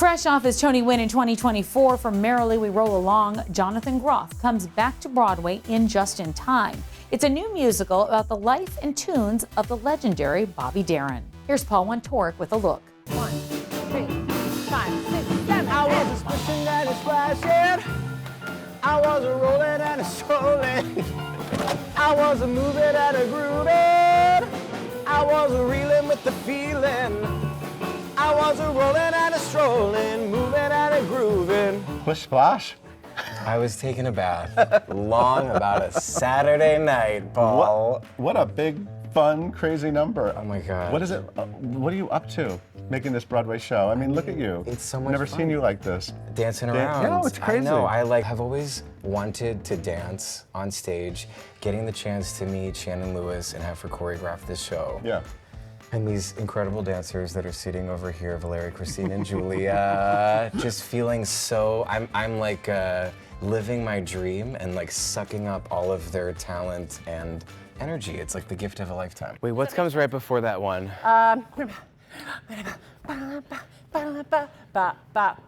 Fresh off his Tony win in 2024 for Merrily We Roll Along, Jonathan Groff comes back to Broadway in Just in Time. It's a new musical about the life and tunes of the legendary Bobby Darin. Here's Paul Wontorek with a look. 1, 2, 3, 5, 6, 7, I was a splishing and a splashing. I was a rolling and a strolling. I was a moving and a grooving. I was a reeling with the feeling. I was a rolling and a strolling, moving and a grooving. Splish Splash? I was taking a bath long about a Saturday night, Paul. What a big, fun, crazy number. Oh my God. What is it? What are you up to making this Broadway show? I mean, look at you. It's so much Never fun. seen you like this. Dancing around. Yeah, it's crazy. I know. Have always wanted to dance on stage. Getting the chance to meet Shannon Lewis and have her choreograph this show. Yeah. And these incredible dancers that are sitting over here, Valeria, Christine, and Julia, just feeling so, I'm like living my dream and like sucking up all of their talent and energy. It's like the gift of a lifetime. Wait, what comes right before that one?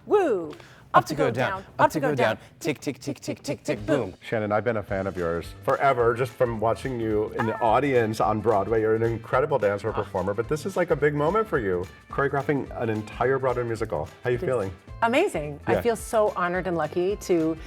Woo! Up to go down, up to go down, tick, tick, tick, tick, tick, tick, boom. Shannon, I've been a fan of yours forever, just from watching you in the audience on Broadway. You're an incredible dancer performer, but this is like a big moment for you, choreographing an entire Broadway musical. How you feeling? Amazing. Yeah. I feel so honored and lucky to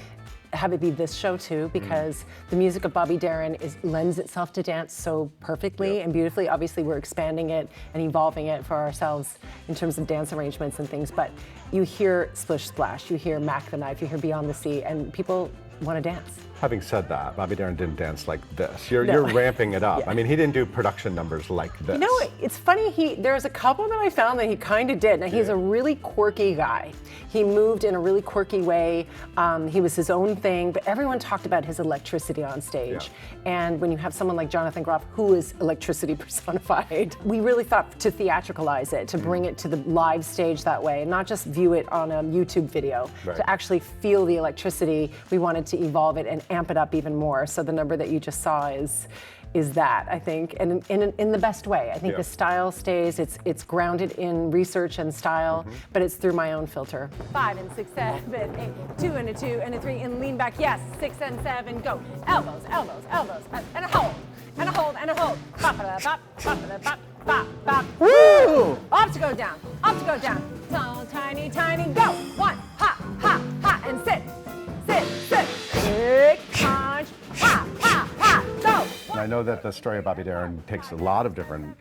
have it be this show too, because the music of Bobby Darin lends itself to dance so perfectly and beautifully. Obviously, we're expanding it and evolving it for ourselves in terms of dance arrangements and things, but you hear Splish Splash, you hear Mac the Knife, you hear Beyond the Sea, and people want to dance. Having said that, Bobby Darin didn't dance like this. You're ramping it up. Yeah. I mean, he didn't do production numbers like this. You know, it's funny, there's a couple that I found that he kind of did. Now, he's a really quirky guy. He moved in a really quirky way. He was his own thing, but everyone talked about his electricity on stage. Yeah. And when you have someone like Jonathan Groff, who is electricity personified, we really thought to theatricalize it, to bring it to the live stage that way, and not just view it on a YouTube video, to actually feel the electricity. We wanted to evolve it and amp it up even more. So the number that you just saw is that, I think, and in the best way. I think the style stays, it's grounded in research and style, but it's through my own filter. 5 and 6, 7, 8, 2 and a 2 and a 3, and lean back, yes, 6 and 7, go. Elbows, elbows, elbows, and a hold, and a hold, and a hold. Bop, bop, bop, bop, bop, bop, bop. Woo! Up to go down, up to go down. Tall, tiny, tiny, go. 1, ha, ha, ha, and sit, sit, sit. Kick, punch, ha, ha, ha, go. And I know that the story of Bobby Darin takes a lot of different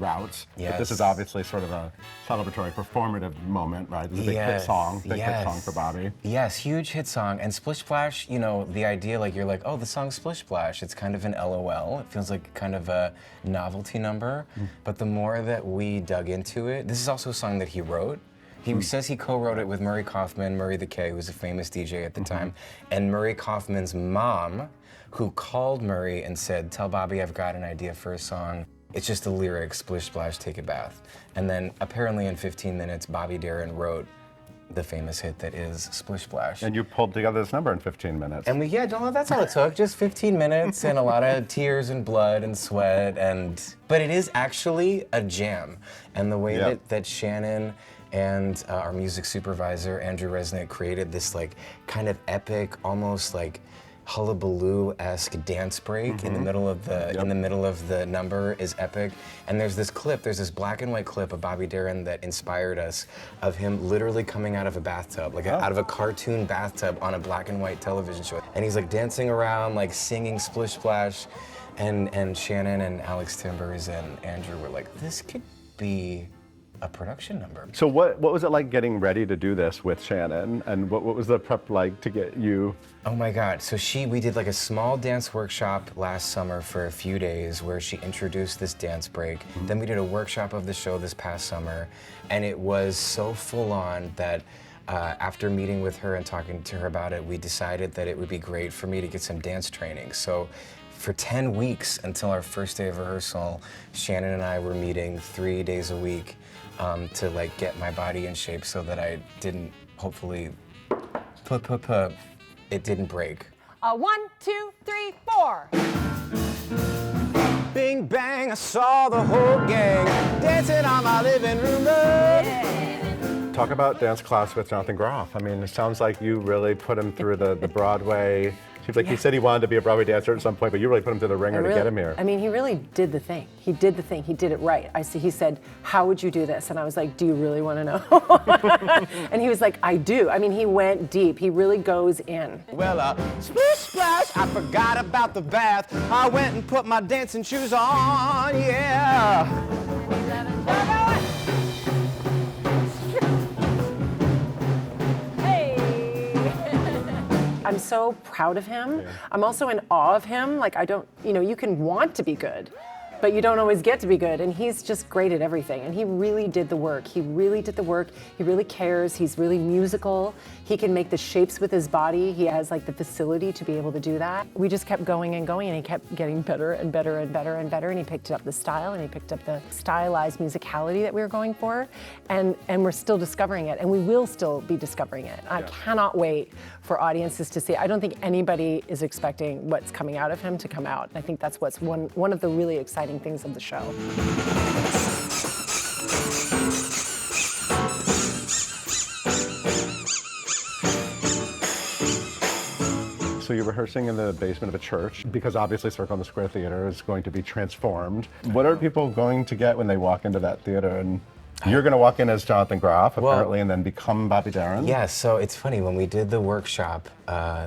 routes, but this is obviously sort of a celebratory, performative moment, right? This is a big hit song, hit song for Bobby. Yes, huge hit song. And Splish Splash, you know, the idea, like, you're like, oh, the song's Splish Splash. It's kind of an LOL. It feels like kind of a novelty number. But the more that we dug into it, this is also a song that he wrote. He says he co-wrote it with Murray Kaufman, Murray the K, who was a famous DJ at the time, and Murray Kaufman's mom, who called Murray and said, tell Bobby I've got an idea for a song. It's just a lyric, Splish Splash, take a bath. And then apparently in 15 minutes, Bobby Darin wrote the famous hit that is Splish Splash. And you pulled together this number in 15 minutes. And that's all it took, just 15 minutes and a lot of tears and blood and sweat, but it is actually a jam. And the way that Shannon and our music supervisor, Andrew Resnick, created this like kind of epic, almost like hullabaloo-esque dance break in the middle of the number is epic. And there's this black and white clip of Bobby Darin that inspired us, of him literally coming out of a bathtub, like out of a cartoon bathtub on a black and white television show. And he's like dancing around, like singing Splish Splash, and Shannon and Alex Timbers and Andrew were like, this could be a production number. So what was it like getting ready to do this with Shannon, and what was the prep like to get you? Oh my God, so we did like a small dance workshop last summer for a few days where she introduced this dance break. Then we did a workshop of the show this past summer, and it was so full on that after meeting with her and talking to her about it, we decided that it would be great for me to get some dance training. So for 10 weeks until our first day of rehearsal, Shannon and I were meeting 3 days a week to like get my body in shape so that I didn't, hopefully, it didn't break. 1, 2, 3, 4. Bing bang, I saw the whole gang dancing on my living room rug. Talk about dance class with Jonathan Groff. I mean, it sounds like you really put him through the Broadway. Seems like he said he wanted to be a Broadway dancer at some point, but you really put him through the ringer to get him here. I mean, he really did the thing. He did the thing. He did it right. He said, how would you do this? And I was like, do you really want to know? And he was like, I do. I mean, he went deep. He really goes in. Well, splish splash, I forgot about the bath. I went and put my dancing shoes on, yeah. I'm so proud of him. Yeah. I'm also in awe of him. Like, you can want to be good, but you don't always get to be good. And he's just great at everything. And he really did the work. He really did the work. He really cares. He's really musical. He can make the shapes with his body. He has like the facility to be able to do that. We just kept going and going, and he kept getting better and better and better and better. And he picked up the style, and he picked up the stylized musicality that we were going for. And we're still discovering it, and we will still be discovering it. I cannot wait for audiences to see. I don't think anybody is expecting what's coming out of him to come out. I think that's what's one of the really exciting things of the show. So you're rehearsing in the basement of a church because obviously Circle in the Square Theater is going to be transformed. What are people going to get when they walk into that theater? And you're going to walk in as Jonathan Groff, apparently, and then become Bobby Darin? Yeah, so it's funny, when we did the workshop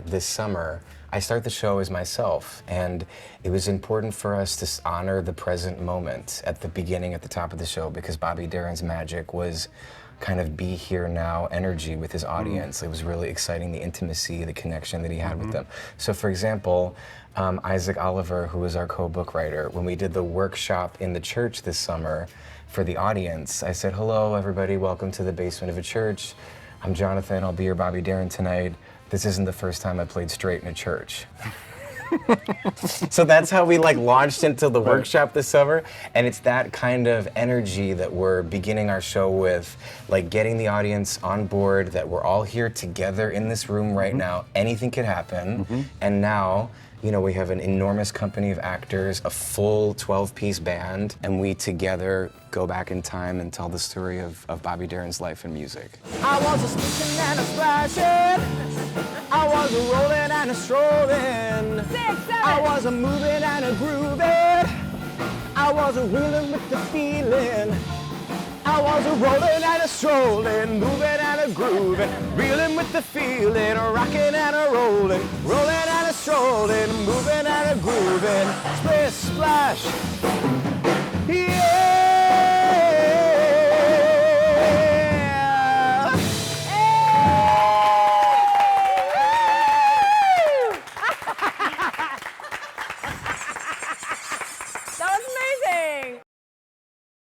this summer, I start the show as myself, and it was important for us to honor the present moment at the beginning, at the top of the show, because Bobby Darin's magic was kind of be here now energy with his audience. It was really exciting, the intimacy, the connection that he had with them. So for example, Isaac Oliver, who was our co-book writer, when we did the workshop in the church this summer for the audience, I said, hello everybody, welcome to the basement of a church. I'm Jonathan, I'll be your Bobby Darin tonight. This isn't the first time I played straight in a church. So that's how we launched into the workshop this summer, and it's that kind of energy that we're beginning our show with, getting the audience on board that we're all here together in this room right now. Anything could happen, and now we have an enormous company of actors, a full 12-piece band, and we together go back in time and tell the story of Bobby Darin's life and music. I was a splishing and a splashing. I was a rolling and a strolling. 6, 7. I was a moving and a grooving. I was a reeling with the feeling. I was a rolling and a strolling, moving and a grooving, reeling with the feeling, rocking and a rolling and a strolling, moving and a grooving, splish splash, yeah.